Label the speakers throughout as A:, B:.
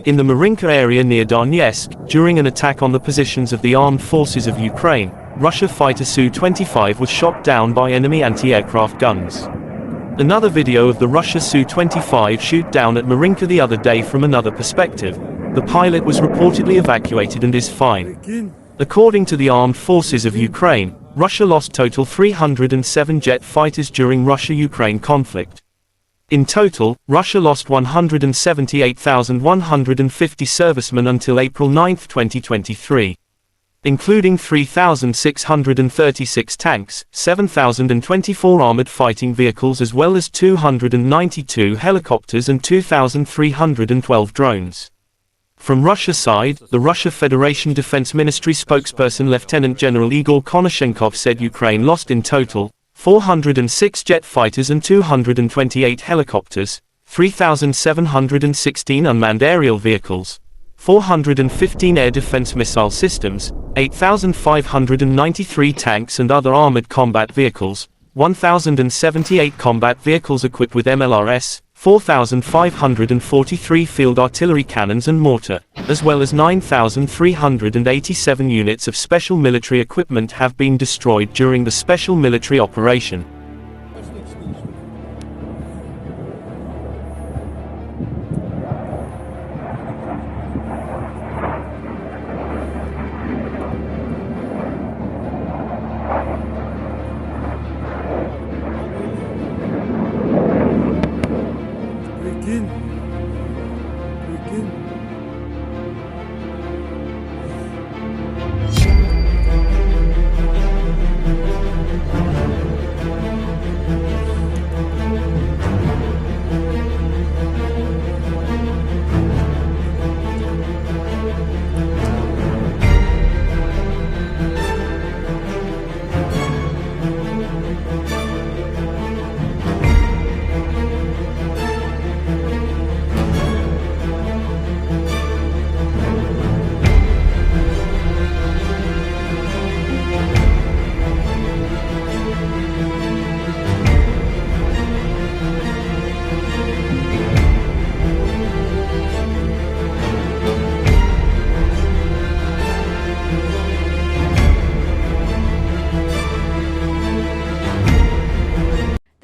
A: In the Marinka area near Donetsk, during an attack on the positions of the armed forces of Ukraine, Russia fighter Su-25 was shot down by enemy anti-aircraft guns. Another video of the Russia Su-25 shoot down at Marinka the other day from another perspective. The pilot was reportedly evacuated and is fine. According to the armed forces of Ukraine, Russia lost total 307 jet fighters during Russia-Ukraine conflict. In total, Russia lost 178,150 servicemen until April 9, 2023. Including 3,636 tanks, 7,024 armored fighting vehicles as well as 292 helicopters and 2,312 drones. From Russia's side, the Russia Federation Defense Ministry spokesperson Lieutenant General Igor Konashenkov said Ukraine lost in total 406 jet fighters and 228 helicopters, 3,716 unmanned aerial vehicles, 415 air defense missile systems, 8,593 tanks and other armored combat vehicles, 1,078 combat vehicles equipped with MLRS, 4,543 field artillery cannons and mortar, as well as 9,387 units of special military equipment have been destroyed during the special military operation.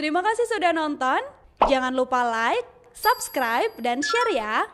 B: Terima kasih sudah nonton, jangan lupa like, subscribe, dan share ya!